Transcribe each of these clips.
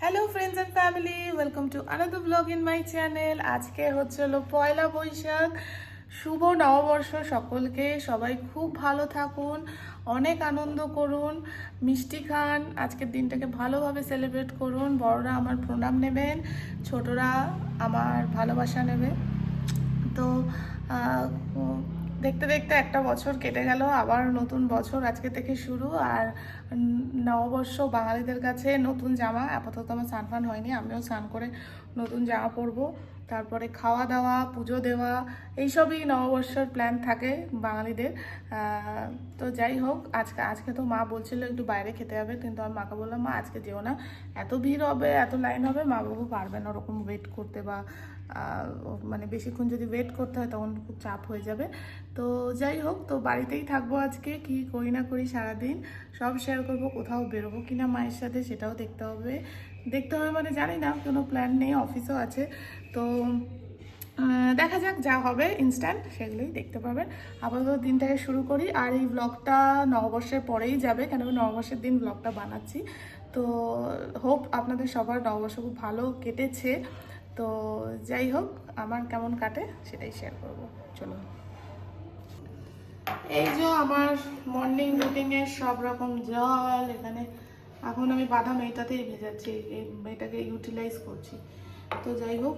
Hello friends and family, welcome to another blog in my channel. আজকে হলো পয়লা বৈশাখ। শুভ নববর্ষ সকলকে। সবাই খুব ভালো থাকুন, অনেক আনন্দ করুন, মিষ্টি খান, আজকের দিনটাকে ভালোভাবে সেলিব্রেট করুন। বড়রা আমার প্রণাম নেবেন, ছোটরা আমার ভালোবাসা নেবে। তো দেখতে দেখতে একটা বছর কেটে গেল, আবার নতুন বছর আজকে থেকে শুরু। আর নববর্ষ বাঙালিদের কাছে নতুন জামা। আপাতত আমার স্নান ফান হয়নি, আমিও স্নান করে নতুন জামা পরবো। তারপরে খাওয়া দাওয়া, পুজো দেওয়া, এইসবই নববর্ষের প্ল্যান থাকে বাঙালিদের। তো যাই হোক, আজকে তো মা বলছিল একটু বাইরে খেতে হবে, কিন্তু আমি মাকে বললাম মা আজকে যেও না, এত ভিড় হবে, এত লাইন হবে, মা বাবু পারবে না ওরকম ওয়েট করতে, বা মানে বেশিক্ষণ যদি ওয়েট করতে হয় তখন খুব চাপ হয়ে যাবে। তো যাই হোক, তো বাড়িতেই থাকবো আজকে, কি করি না করি সারাদিন সব শেয়ার করবো। কোথাও বেরোবো কিনা মায়ের সাথে সেটাও দেখতে হবে মানে জানি না, কোনো প্ল্যান নেই, অফিসও আছে। তো দেখা যাক, যা হবে ইনস্ট্যান্ট সেগুলোই দেখতে পাবেন। আপাতত দিনটাকে শুরু করি। আর এই ব্লগটা নববর্ষের পরেই যাবে, কেন আমি নববর্ষের দিন ব্লগটা বানাচ্ছি। তো হোপ আপনাদের সবার নববর্ষ খুব ভালো কেটেছে। তো যাই হোক, আমার কেমন কাটে সেটাই শেয়ার করবো। চলুন। এই যে আমার মর্নিং রুটিনের সব রকম জল এখানে। এখন আমি বাদাম এইটাতেই ভেজাচ্ছি, এটাকে ইউটিলাইজ করছি। তো যাই হোক,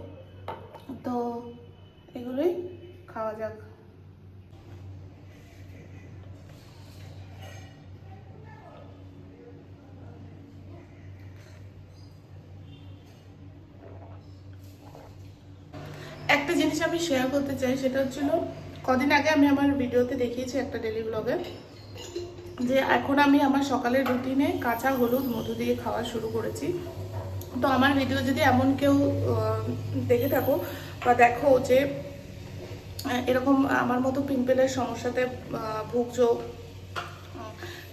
তো এগুলোই খাওয়া যাক। একটা জিনিস আমি শেয়ার করতে চাই, সেটা হচ্ছিল কদিন আগে আমি আমার ভিডিওতে দেখিয়েছি একটা ডেলি ব্লগে, যে এখন আমি আমার সকালের রুটিনে কাঁচা হলুদ মধু দিয়ে খাওয়া শুরু করেছি। তো আমার ভিডিও যদি এমন কেউ দেখে থাকো বা দেখো যে এরকম আমার মতো পিম্পলের সমস্যাতে ভুগছো,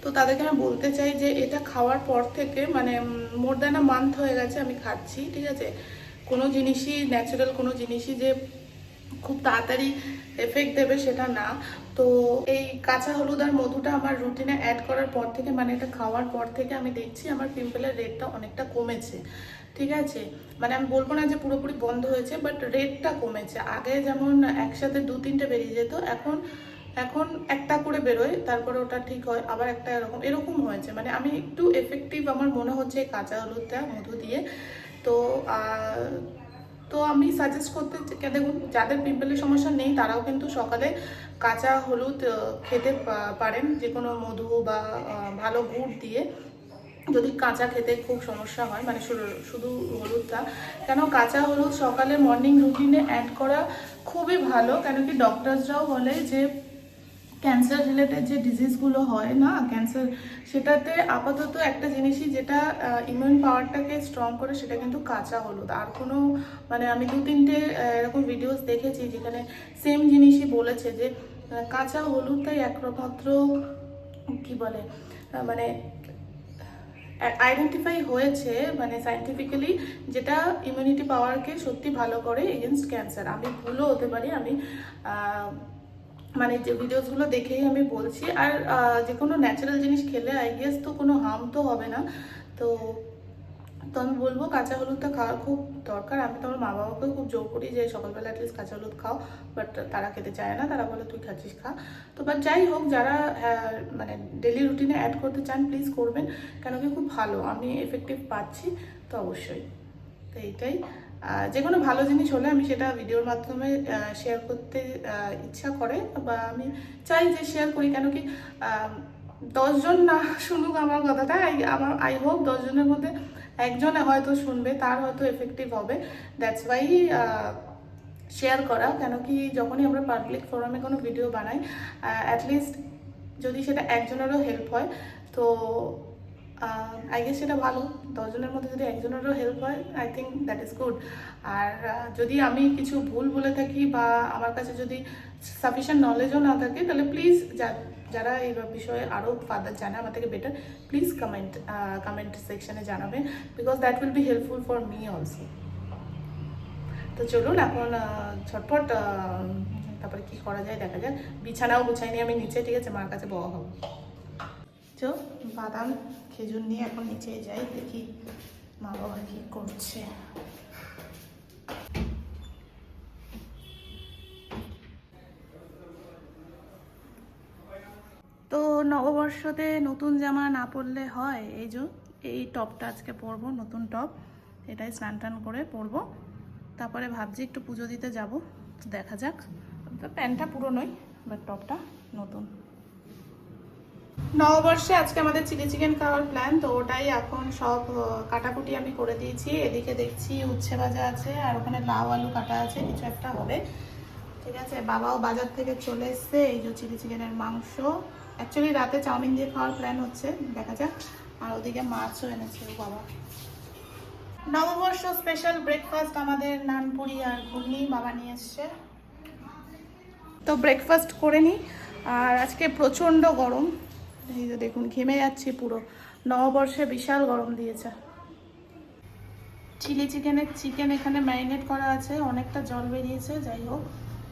তো তাদেরকে আমি বলতে চাই যে এটা খাওয়ার পর থেকে মানে মোর দ্যান আ মান্থ হয়ে গেছে আমি খাচ্ছি, ঠিক আছে। কোনো জিনিসই ন্যাচারাল কোনো জিনিসই যে খুব তাড়াতাড়ি এফেক্ট দেবে সেটা না। তো এই কাঁচা হলুদ আর মধুটা আমার রুটিনে অ্যাড করার পর থেকে, মানে এটা খাওয়ার পর থেকে আমি দেখছি আমার পিম্পলের রেটটা অনেকটা কমেছে, ঠিক আছে। মানে আমি বলবো না যে পুরোপুরি বন্ধ হয়েছে, বাট রেটটা কমেছে। আগে যেমন একসাথে 2-3টে বেরিয়ে যেত, এখন এখন একটা করে বেরোয়, তারপরে ওটা ঠিক হয়, আবার একটা এরকম এরকম হয়েছে। মানে আমি একটু এফেক্টিভ আমার মনে হচ্ছে কাঁচা হলুদটা মধু দিয়ে। তো তো আমি সাজেস্ট করতে, দেখুন যাদের পিম্পলের সমস্যা নেই তারাও কিন্তু সকালে কাঁচা হলুদ খেতে পারেন, যে কোনো মধু বা ভালো গুড় দিয়ে। যদি কাঁচা খেতে খুব সমস্যা হয়, মানে শুধু হলুদটা, কেন কাঁচা হলুদ সকালে মর্নিং রুটিনে অ্যাড করা খুবই ভালো। কেন কি ডক্টরসরাও বলে যে ক্যান্সার রিলেটেড যে ডিজিজগুলো হয় না, ক্যান্সার, সেটাতে আপাতত একটা জিনিসই যেটা ইমিউন পাওয়ারটাকে স্ট্রং করে সেটা কিন্তু কাঁচা হলুদ। আর কোনো মানে আমি 2-3টে এরকম ভিডিওস দেখেছি যেখানে সেম জিনিসই বলেছে যে কাঁচা হলুদটাই একমাত্র কি বলে মানে আইডেন্টিফাই হয়েছে মানে সায়েন্টিফিক্যালি, যেটা ইমিউনিটি পাওয়ারকে সত্যি ভালো করে এগেনস্ট ক্যান্সার। আমি ভুলও হতে পারি, আমি মানে যে ভিডিওসগুলো দেখেই আমি বলছি। আর যে কোনো ন্যাচারাল জিনিস খেলে আই গেস তো কোনো হার্ম তো হবে না। তো তো আমি বলবো কাঁচা হলুদটা খাওয়া খুব দরকার। আমি তো আমার মা বাবাকেও খুব জোর করি যে সকালবেলা অ্যাটলিস্ট কাঁচা হলুদ খাও, বাট তারা খেতে চায় না, তারা বলে তুই খাচ্ছিস খা। তো বাট যাই হোক, যারা মানে ডেলি রুটিনে অ্যাড করতে চান প্লিজ করবেন, কেন কি খুব ভালো, আমি এফেক্টিভ পাচ্ছি। তো অবশ্যই, তো এইটাই। যে কোনো ভালো জিনিস হলে আমি সেটা ভিডিওর মাধ্যমে শেয়ার করতে ইচ্ছা করে, বা আমি চাই যে শেয়ার করি। কেন কি 10জন না শুনুক আমার কথাটা, আই হোপ 10জনের মধ্যে একজন হয়তো শুনবে, তার হয়তো এফেক্টিভ হবে। দ্যাটস ওয়াই শেয়ার করা। কেন কি যখনই আমরা পাবলিক ফোরামে কোনো ভিডিও বানাই, অ্যাটলিস্ট যদি সেটা একজনেরও হেল্প হয়, তো আই গেস সেটা ভালো। 10জনের মধ্যে যদি একজনেরও হেল্প হয়, I think that is good. আর যদি আমি কিছু ভুল বলে থাকি বা আমার কাছে যদি সাফিসিয়েন্ট নলেজও না থাকে, তাহলে প্লিজ যারা এই বিষয়ে আরও ফার্দার জানে আমার থেকে বেটার, প্লিজ কমেন্ট সেকশনে জানাবেন, because that will be helpful for me also. তো চলুন এখন ঝটপট তারপরে কি করা যায় দেখা যাক। বিছানাও গুছাইনি আমি নিচে, ঠিক আছে, মার কাছে বওয়া হবো। বাদাম খেজুর নিয়ে এখন নিচে যাই, দেখি মা বাবা কি করছে। তো নববর্ষতে নতুন জামা না পরলে হয়, এই টপটা আজকে পরবো, নতুন টপ। এটাই স্নান টান করে পরবো, তারপরে ভাবছি একটু পুজো দিতে যাব, দেখা যাক। তো প্যান্টটা পুরোনোই, বাট টপটা নতুন। নববর্ষে আজকে আমাদের চিলি চিকেন খাওয়ার প্ল্যান, তো ওটাই এখন সব কাটাকুটি আমি করে দিয়েছি। এদিকে দেখছি উচ্ছে ভাজা আছে, আর ওখানে লাউ আলু কাটা আছে, কিছু একটা হবে। ঠিক আছে, বাবাও বাজার থেকে চলে এসছে। এই যে চিলি চিকেনের মাংস, অ্যাকচুয়ালি রাতে চাউমিন দিয়ে খাওয়ার প্ল্যান হচ্ছে, দেখা যাক। আর ওদিকে মাছও এনেছে ও বাবা। নববর্ষ স্পেশাল ব্রেকফাস্ট আমাদের নানপুরি আর ঘুগনি বাবা নিয়ে এসছে, তো ব্রেকফাস্ট করে নিই। আর আজকে প্রচণ্ড গরম, এই যে দেখুন ঘেমে যাচ্ছি পুরো। নববর্ষে বিশাল গরম দিয়েছে। চিলি চিকেন এখানে ম্যারিনেট করা আছে, অনেকটা জল বেরিয়েছে। যাই হোক,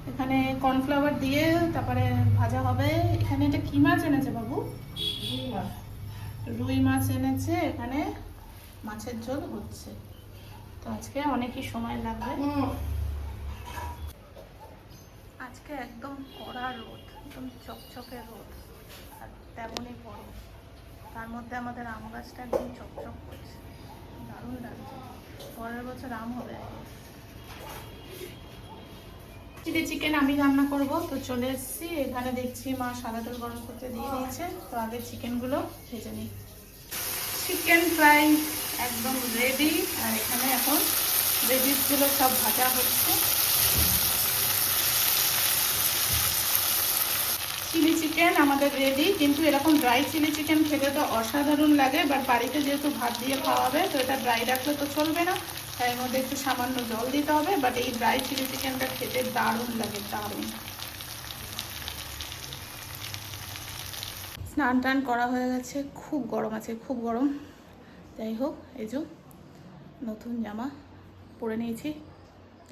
এখানে কর্নফ্লাওয়ার দিয়ে তারপরে ভাজা হবে। এখানে এটা কি মাছ এনেছে বাবু? রুই মাছ এনেছে। এখানে মাছের ঝোল হচ্ছে, তো আজকে অনেকই সময় লাগবে। আজকে একদম কড়া রোদ, একদম চকচকে রোদ, আর তেমনই গরম। তার মধ্যে আমাদের আম গাছটা একদম চকচক করছে, দারুণ লাগছে। পরের বছর আম হবে। চিলি চিকেন আমি রান্না করব, তো চলে এসেছি। এখানে দেখছি মা সাদা তেল গরম করতে দিয়ে দিয়েছে, তো আগে চিকেনগুলো ভেজে নিই। চিকেন ফ্রাই একদম রেডি, আর এখানে এখন ভেজিসগুলো সব ভাজা হচ্ছে। চিলি চিকেন আমাদের রেডি, কিন্তু এরকম ড্রাই চিলি চিকেন খেতে তো অসাধারণ লাগে। বাট বাড়িতে যেহেতু ভাত দিয়ে খাওয়া হবে, তো এটা ড্রাই রাখলে তো চলবে না, তাই এর মধ্যে একটু সামান্য জল দিতে হবে। বাট এই ড্রাই চিলি চিকেনটা খেতে দারুণ লাগে, দারুণ। স্নান টান করা হয়ে গেছে, খুব গরম আছে, খুব গরম। যাই হোক, এই যে নতুন জামা পরে নিয়েছি,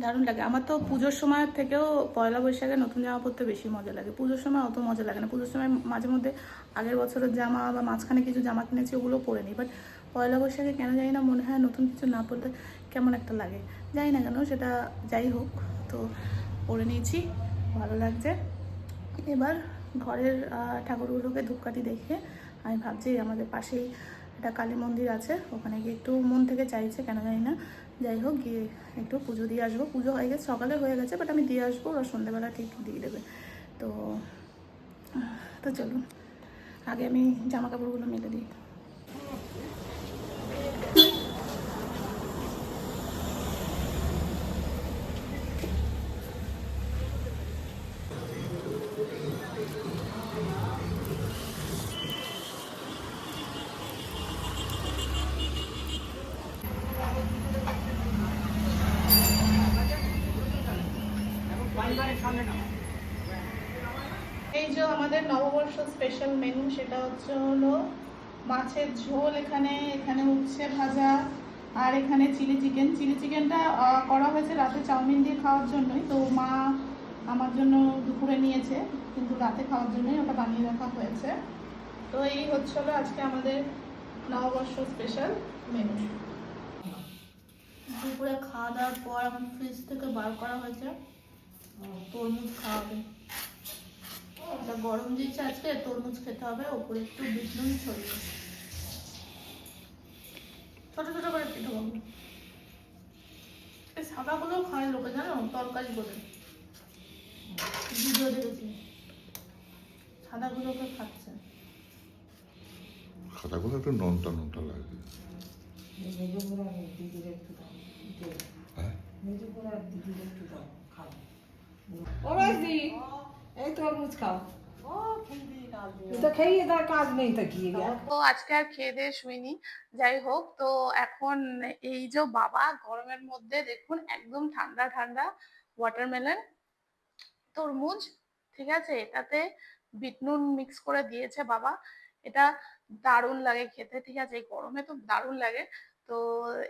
দারুণ লাগে। আমার তো পুজোর সময়ের থেকেও পয়লা বৈশাখে নতুন জামা পরতে বেশি মজা লাগে। পুজোর সময় অত মজা লাগে না। পুজোর সময় মাঝে মধ্যে আগের বছরের জামা বা মাঝখানে কিছু জামা কিনেছি, ওগুলো পরে নিই। বাট পয়লা বৈশাখে কেন জানি না মনে হয় নতুন কিছু না পরলে কেমন একটা লাগে, জানি না কেন সেটা। যাই হোক, তো পরে নিয়েছি, ভালো লাগছে। এবার ঘরের ঠাকুরগুলোকে ধূপকাঠি দেখে আমি ভাবছি আমাদের পাশেই একটা কালী মন্দির আছে, ওখানে গিয়ে একটু মন থেকে চাইছে কেন জানি না। যাই হোক, গিয়ে একটু পুজো দিয়ে আসবো। পুজো হয়ে গেছে, সকালে হয়ে গেছে, বাট আমি দিয়ে আসবো, ওরা সন্ধ্যেবেলা ঠিক দিয়ে দেবে। তো তো চলুন, আগে আমি জামা কাপড়গুলো মেলে দিই। এই যে আমাদের নববর্ষ স্পেশাল মেনু, সেটা হলো মাছের ঝোল, এখানে এখানে উচ্ছে ভাজা, আর এখানে চিলি চিকেন। চিলি চিকেনটা করা হয়েছে রাতে চাউমিন দিয়ে খাওয়ার জন্যই, তো মা আমার জন্য দুপুরে নিয়েছে, কিন্তু রাতে খাওয়ার জন্যই ওটা বানিয়ে রাখা হয়েছে। তো এই হচ্ছিল আজকে আমাদের নববর্ষ স্পেশাল মেনু। দুপুরে খাওয়া দাওয়ার পর আমার ফ্রিজ থেকে বার করা হয়েছে তরমুজ খাওয়াবে। এটা গরম দিচ্ছে, আজকে তরমুজ খেতে হবে, ওপরে একটু বিট নুন ছড়িয়ে। ছোট ছোট করে কেটে বলবো, এই সাদাগুলো খায় লোকে জানো, তরকারি করে ভিডিও দেখেছি, সাদাগুলোকে খাচ্ছে। খাতাগুলো একটু নোনতা নোনতা লাগে। হ্যাঁ? এই তরমুজ খাও, তো খেয়ে তার কাজ নেই তো কি। তো আজকে আর খেয়ে দিয়ে শুইনি। যাই হোক, তো এখন এই যে বাবা গরমের মধ্যে দেখুন একদম ঠান্ডা ঠান্ডা ওয়াটারমেলন, তরমুজ, ঠিক আছে, এটাতে বিট নুন মিক্স করে দিয়েছে বাবা। এটা দারুণ লাগে খেতে, ঠিক আছে, এই গরমে তো দারুণ লাগে। তো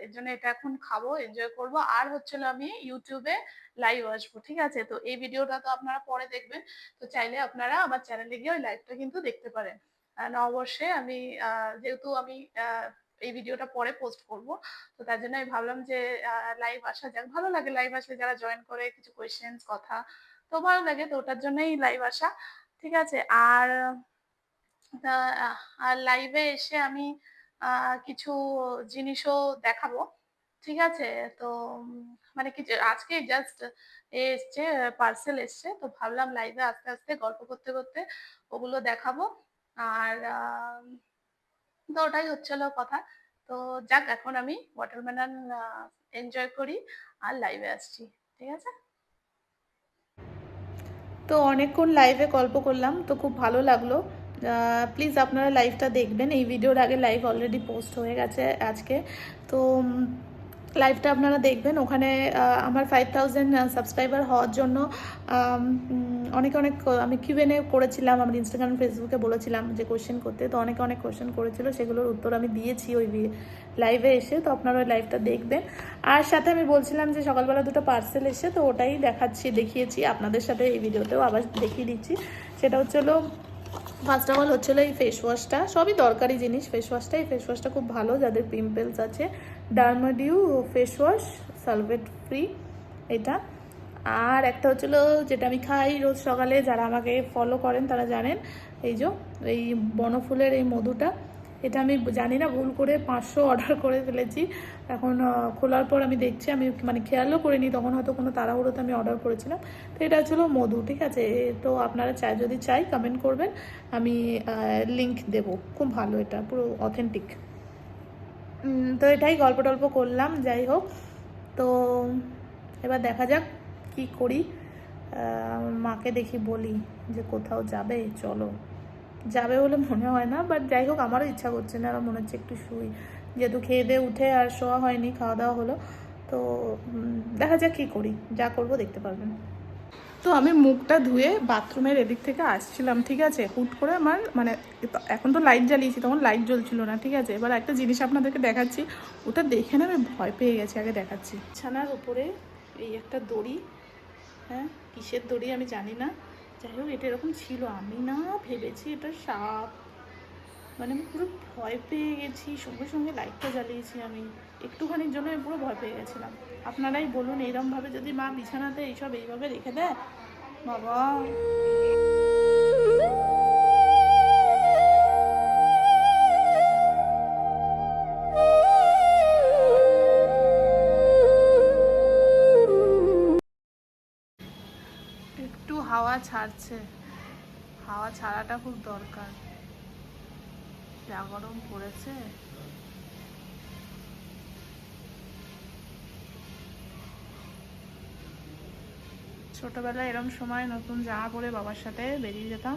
এর জন্য এটা এখন খাবো, এনজয় করব। আর হচ্ছিল আমি ইউটিউবে লাইভ আসবো, ঠিক আছে। তো এই ভিডিওটা তো আপনারা পরে দেখবেন, তো চাইলে আপনারা আমার চ্যানেলে গিয়ে ওই লাইভটা কিন্তু দেখতে পারেন। নববর্ষে আমি যেহেতু আমি এই ভিডিওটা পরে পোস্ট করব। তো তার জন্য আমি ভাবলাম যে লাইভ আসা যাক, ভালো লাগে লাইভ আসলে যারা জয়েন করে কিছু কোয়েশ্চেন্স কথা, তো ভালো লাগে, তো ওটার জন্যই লাইভ আসা। ঠিক আছে। আর আর লাইভে এসে আমি কিছু জিনিসও দেখাবো। ঠিক আছে। তো মানে কি আজকে জাস্ট এসছে, পার্সেল এসছে, তো ভাবলাম লাইভে আস্তে আস্তে গল্প করতে করতে ওগুলো দেখাবো। আর তো ওটাই হচ্ছিল কথা। তো যাক, এখন আমি ওয়াটারমেলন এনজয় করি আর লাইভে আসছি। ঠিক আছে। তো অনেকক্ষণ লাইভে গল্প করলাম, তো খুব ভালো লাগলো। প্লিজ আপনারা লাইভটা দেখবেন, এই ভিডিওর আগে লাইভ অলরেডি পোস্ট হয়ে গেছে আজকে। তো লাইভটা আপনারা দেখবেন। ওখানে আমার 5000 সাবস্ক্রাইবার হওয়ার জন্য অনেক অনেক আমি কিউএনএ করেছিলাম, আমার ইনস্টাগ্রাম ফেসবুকে বলেছিলাম যে কোয়েশ্চেন করতে, তো অনেক অনেক কোয়েশ্চেন করেছিল, সেগুলোর উত্তর আমি দিয়েছি ওই লাইভে এসে। তো আপনারা ওই লাইভটা দেখবেন। আর সাথে আমি বলছিলাম যে সকালবেলা দুটো পার্সেল এসে, তো ওটাই দেখিয়েছি আপনাদের সাথে, এই ভিডিওতেও আবার দেখিয়ে দিচ্ছি। সেটা হচ্ছিলো ফার্স্ট অফ অল হচ্ছিলো এই ফেস ওয়াশটা, সবই দরকারি জিনিস। ফেস ওয়াশটা খুব ভালো যাদের পিম্পলস আছে। ডার্মাডিউ ফেস ওয়াশ, সালভেট ফ্রি এটা। আর একটা হচ্ছিলো যেটা আমি খাই রোজ সকালে, যারা আমাকে ফলো করেন তারা জানেন, এই বনফুলের এই মধুটা। এটা আমি জানি না, ভুল করে 500 অর্ডার করে ফেলেছি। এখন খোলার পর আমি দেখছি, আমি মানে খেয়ালও করিনি, তখন হয়তো কোনো তাড়াহুড়োতে আমি অর্ডার করেছিলাম। তো এটা হচ্ছিলো মধু। ঠিক আছে। তো আপনারা যদি চাই কমেন্ট করবেন, আমি লিংক দেব। খুব ভালো, এটা পুরো অথেন্টিক। তো এটাই গল্প টল্প করলাম, যাই হোক। তো এবার দেখা যাক কি করি। মাকে দেখি বলি যে কোথাও যাবে, চলো। যাবে বলে মনে হয় না, বাট যাই হোক, আমারও ইচ্ছা করছে না, আর মনে হচ্ছে একটু শুই, যেহেতু খেয়ে দিয়ে উঠে আর শোয়া হয়নি, খাওয়া দাওয়া হলো। তো দেখা যাক কী করি, যা করব দেখতে পারবেন। তো আমি মুখটা ধুয়ে বাথরুমের এদিক থেকে আসছিলাম। ঠিক আছে। হুট করে আমার মানে এখন তো লাইট জ্বালিয়েছি, তখন লাইট জ্বলছিল না। ঠিক আছে। এবার একটা জিনিস আপনাদেরকে দেখাচ্ছি, ওটা দেখে না আমি ভয় পেয়ে গেছি। আগে দেখাচ্ছি। ছানার উপরে এই একটা দড়ি, হ্যাঁ কিসের দড়ি আমি জানি না, যাই হোক এটা এরকম ছিল। আমি না ভেবেছি এটা সাপ, মানে আমি পুরো ভয় পেয়ে গেছি। সঙ্গে সঙ্গে লাইটটা জ্বালিয়েছি আমি, একটুখানির জন্য আমি পুরো ভয় পেয়ে গেছিলাম। আপনারাই বলুন, এইরকমভাবে যদি মা বিছানাতে এইভাবে রেখে দেয়, বাবা। একটু হাওয়া ছাড়ছে, হাওয়া ছাড়াটা খুব দরকার, যা গরম পড়েছে। ছোটবেলায় এরম সময় নতুন জামা পরে বাবার সাথে বেরিয়ে যেতাম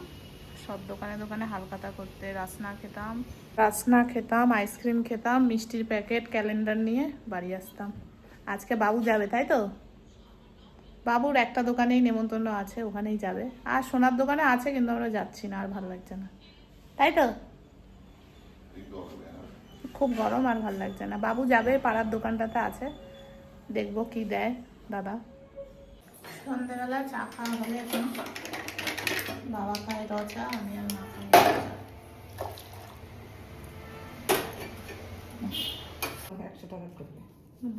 সব দোকানে দোকানে হালখাতা করতে। রাসনা খেতাম, আইসক্রিম খেতাম, মিষ্টির প্যাকেট, ক্যালেন্ডার নিয়ে বাড়ি আসতাম। আজকে বাবু যাবে, তাই তো? বাবুর একটা দোকানেই নেমন্তন্ন আছে, ওখানেই যাবে। আর সোনার দোকানে আছে, কিন্তু আমরা যাচ্ছি না, আর ভালো লাগছে না, তাই তো? খুব গরম, আর ভালো লাগছে না। বাবু যাবে, পাড়ার দোকানটাতে আছে, দেখবো কি দেয় দাদা। সন্ধ্যেবেলা চা খাওয়া হবে এখন। বাবা খায় র চা, আমি আর মা খাই র চা। 100 টাকা করবে।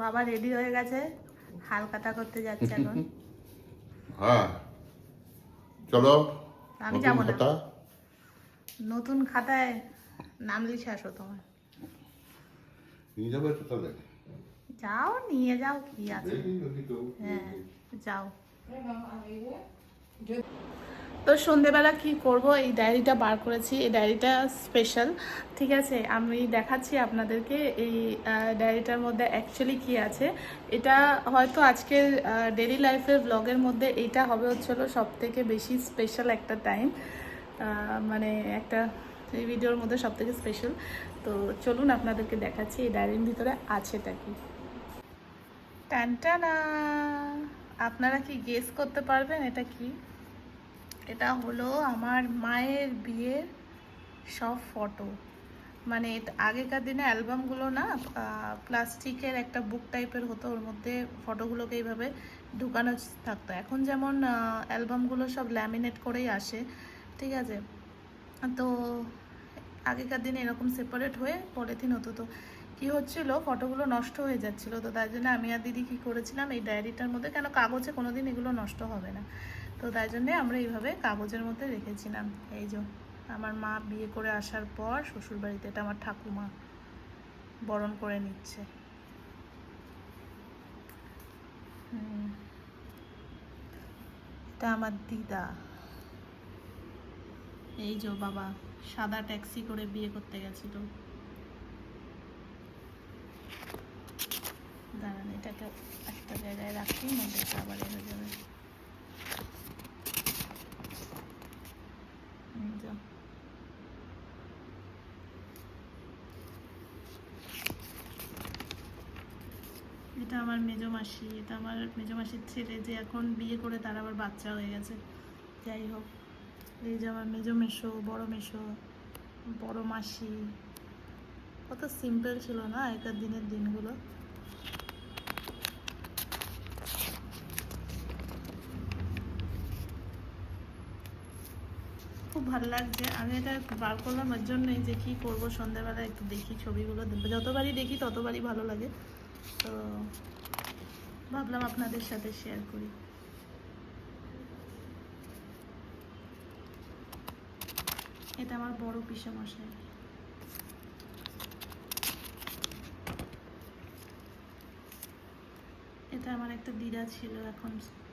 বাবা রেডি হয়ে গেছে, হালখাতা করতে যাচ্ছে এখন। হ্যাঁ চলো। আমি নতুন যাবো না, খাতা। নতুন খাতায় নাম লিখে আসো তোমার। নিয়ে যাবে তো তাহলে? যাও, নিয়ে যাও, কি আছে। দেখি যদি কেউ হ্যাঁ যাও। তো সন্ধেবেলা কি করব, এই ডায়েরিটা বার করেছি। এই ডায়েরিটা স্পেশাল। ঠিক আছে। আমি দেখাচ্ছি আপনাদেরকে এই ডায়েরিটার মধ্যে অ্যাকচুয়ালি কি আছে। এটা হয়তো আজকের ডেইলি লাইফের ব্লগের মধ্যে এইটা হবে হচ্ছিলো সব থেকে বেশি স্পেশাল একটা টাইম, মানে একটা এই ভিডিওর মধ্যে সব থেকে স্পেশাল। তো চলুন আপনাদেরকে দেখাচ্ছি এই ডায়েরির ভিতরে আছেটা কি। টানটানা, আপনারা কি গেস করতে পারবেন এটা কি? এটা হলো আমার মায়ের বিয়ের সব ফটো। মানে আগেকার দিনে অ্যালবামগুলো না প্লাস্টিকের একটা বুক টাইপের হতো, ওর মধ্যে ফটোগুলোকে এইভাবে ঢুকানো থাকতো। এখন যেমন অ্যালবামগুলো সব ল্যামিনেট করেই আসে। ঠিক আছে। তো আগেকার দিনে এরকম সেপারেট হয়ে পলিথিন হতো। তো কী হচ্ছিল, ফটোগুলো নষ্ট হয়ে যাচ্ছিলো। তো তাই জন্য আমি আর দিদি কী করেছিলাম, এই ডায়েরিটার মধ্যে, কেন কাগজে কোনো দিন এগুলো নষ্ট হবে না, তো তাই জন্যে আমরা এইভাবে কাগজের মধ্যে রেখেছিলাম। এই যে আমার মা বিয়ে করে আসার পর শ্বশুরবাড়িতে, এটা আমার ঠাকুমা বরণ করে নিচ্ছে। এটা আমার দিদা। এই যে বাবা সাদা ট্যাক্সি করে বিয়ে করতে গেছিল। দাঁড়ান, এটাকে একটা জায়গায় রাখি, মধ্যে আবার এনে যাবে। এটা আমার মেজো মাসি, এটা আমার মেজো মাসির ছেলে, যে এখন বিয়ে করে তার আবার বাচ্চা হয়ে গেছে। যাই হোক, এই যে আমার মেজো মেশো, বড় মেশো, বড় মাসি। কত সিম্পল ছিল না আগেকার দিনের দিনগুলো। খুব ভালো লাগছে। আমি এটা বার করলাম ওর জন্যই, যে কী করবো সন্ধ্যাবেলা একটু দেখি ছবিগুলো, যতবারই দেখি ততবারই ভালো লাগে। তো ভাবলাম আপনাদের সাথে শেয়ার করি। এটা আমার বড় পিসেমশাই। এটা আমার একটা দিদা ছিল, এখন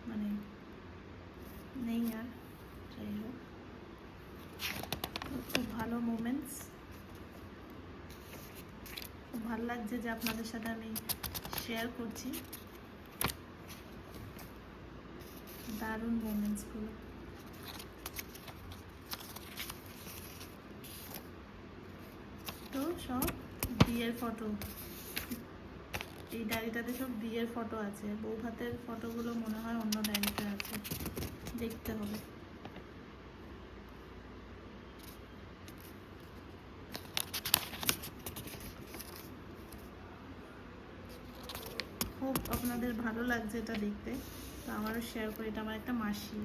মানে নেই আর। যাই হোক, খুব ভালো মোমেন্টস, খুব ভালো লাগছে যে আপনাদের সাথে আমি শেয়ার করছি দারুণ মোমেন্টসগুলো। তো সব বিয়ের ফটো, এই ডায়েরিটাতে সব বিয়ের ফটো আছে। বউ ভাতের ফটোগুলো মনে হয় অন্য ডায়েরিতে আছে, দেখতে হবে। খুব আপনাদের ভালো লাগছে এটা দেখতে, তো আমারও শেয়ার করি। এটা আমার একটা মাসি।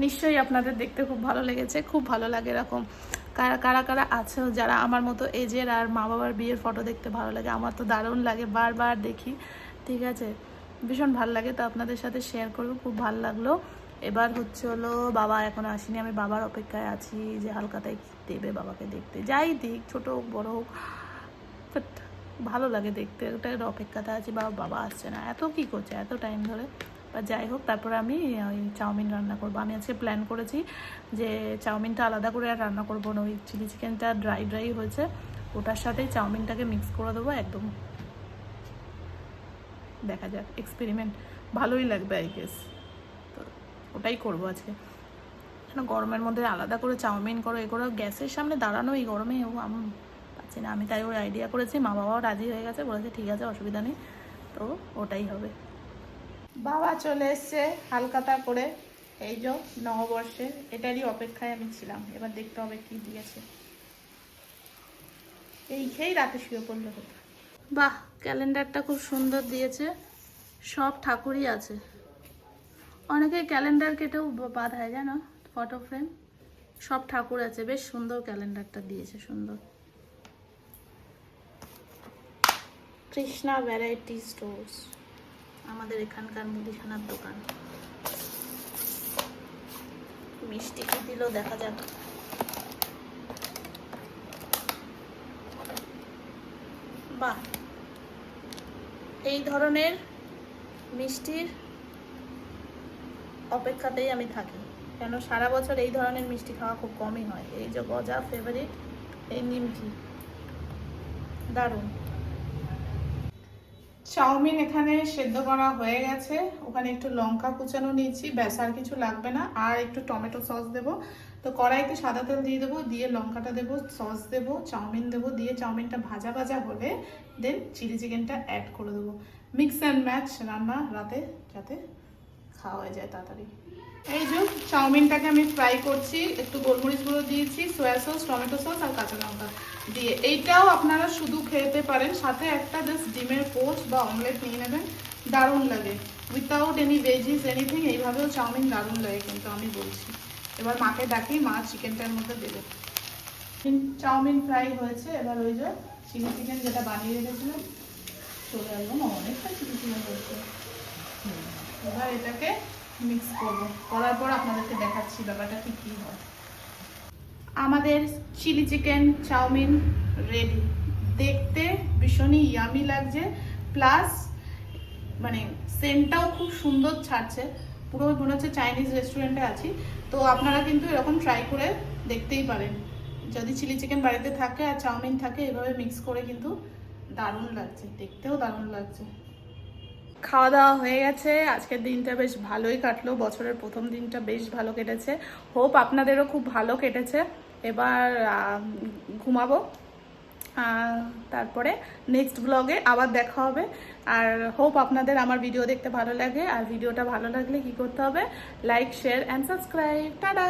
নিশ্চয়ই আপনাদের দেখতে খুব ভালো লেগেছে, খুব ভালো লাগে এরকম। কারা কারা কারা আছে যারা আমার মতো এজের আর মা বাবার বিয়ের ফটো দেখতে ভালো লাগে? আমার তো দারুণ লাগে, বারবার দেখি। ঠিক আছে, ভীষণ ভালো লাগে, তো আপনাদের সাথে শেয়ার করবো। খুব ভালো লাগলো। এবার হচ্ছে হলো বাবা এখনো আসেনি, আমি বাবার অপেক্ষায় আছি যে হালকাতায় দেবে বাবাকে দেখতে। যাই দিক, ছোটো হোক বড়ো হোক, বাট ভালো লাগে দেখতে। ওটার অপেক্ষাতে আছি, বাবা আসছে না, এত কী করছে এত টাইম ধরে। বা যাই হোক, তারপরে আমি ওই চাউমিন রান্না করবো। আমি আজকে প্ল্যান করেছি যে চাউমিনটা আলাদা করে আর রান্না করবো না। ওই চিলি চিকেনটা ড্রাই ড্রাই হয়েছে, ওটার সাথেই চাউমিনটাকে মিক্স করে দেবো একদম। দেখা যাক, এক্সপেরিমেন্ট, ভালোই লাগবে আই গেস। তো ওটাই করবো আজকে। কেন গরমের মধ্যে আলাদা করে চাউমিন করো, এ করো, গ্যাসের সামনে দাঁড়ানো এই গরমে আমি পাচ্ছি না। আমি তাই ওই আইডিয়া করেছি, মা বাবাও রাজি হয়ে গেছে, বলেছে ঠিক আছে অসুবিধা নেই, তো ওটাই হবে। বাবা চলে এসছে হালকাতা করে, এই যে নববর্ষের, এটারই অপেক্ষায় আমি ছিলাম। এবার দেখতে হবে কি দিয়েছে। এই খেয়েই রাতে শুয়ে পড়লে হতো। বাহ, ক্যালেন্ডারটা খুব সুন্দর দিয়েছে, সব ঠাকুরই আছে। অনেকে ক্যালেন্ডার কেটেও বাঁধায় জানো, ফটো ফ্রেম, সব ঠাকুর আছে। বেশ সুন্দর ক্যালেন্ডারটা দিয়েছে, সুন্দর। কৃষ্ণা ভ্যারাইটি স্টোর্স, আমাদের এখানকার মুদিখানার দোকান। মিষ্টি কি দিল দেখা যাক। বাহ, এই ধরনের মিষ্টির অপেক্ষাতেই আমি থাকি, কেন সারা বছর এই ধরনের মিষ্টি খাওয়া খুব কমই হয়। এই যে গজা ফেভারিট, এই নিমকি দারুণ। চাউমিন এখানে সেদ্ধ করা হয়ে গেছে, ওখানে একটু লঙ্কা কুচানো নিয়েছি, ব্যাস আর কিছু লাগবে না। আর একটু টমেটো সস দেবো। তো কড়াইতে সাদা তেল দিয়ে দেবো, দিয়ে লঙ্কাটা দেবো, সস দেবো, চাউমিন দেবো, দিয়ে চাউমিনটা ভাজা ভাজা হলে দেন চিলি চিকেনটা অ্যাড করে দেবো। মিক্স অ্যান্ড ম্যাচ রান্না রাতে, যাতে খাওয়া হয়ে যায় তাড়াতাড়ি। এই যে চাউমিনটাকে আমি ফ্রাই করছি, একটু গোলমরিচ গুঁড়ো দিয়েছি, সয়া সস, টমেটো সস আর কাঁচা লঙ্কা দিয়ে। এইটাও আপনারা শুধু খেতে পারেন, সাথে একটা জাস্ট ডিমের পোচ বা অমলেট নিয়ে নেবেন, দারুণ লাগে। উইথাউট এনি ভেজিস এনিথিং, এইভাবেও চাউমিন দারুণ লাগে কিন্তু, আমি বলছি। এবার মাকে ডাকি, মা চিকেনটার মধ্যে দেবে। চাউমিন ফ্রাই হয়েছে, এবার ওই যে চিলি চিকেন যেটা বানিয়ে রেখেছিলাম চলে আসবো না, অনেকটা চিলি চিকেন হয়েছে। এবার এটাকে মিক্স করবো, করার পর আপনাদেরকে দেখাচ্ছি ব্যাপারটা ঠিক কী হয়। আমাদের চিলি চিকেন চাউমিন রেডি। দেখতে ভীষণই ইয়ামি লাগছে, প্লাস মানে সেন্টটাও খুব সুন্দর ছাড়ছে, পুরো মনে হচ্ছে চাইনিজ রেস্টুরেন্টে আছি। তো আপনারা কিন্তু এরকম ট্রাই করে দেখতেই পারেন, যদি চিলি চিকেন বাড়িতে থাকে আর চাউমিন থাকে, এভাবে মিক্স করে কিন্তু দারুণ লাগছে, দেখতেও দারুণ লাগছে। খাওয়া দাওয়া হয়ে গেছে, আজকের দিনটা বেশ ভালোই কাটলো, বছরের প্রথম দিনটা বেশ ভালো কেটেছে। হোপ আপনাদেরও খুব ভালো কেটেছে। এবার ঘুমাবো, তারপরে নেক্সট ব্লগে আবার দেখা হবে। আর হোপ আপনাদের আমার ভিডিও দেখতে ভালো লাগে, আর ভিডিওটা ভালো লাগলে কি করতে হবে, like share and subscribe. Tata.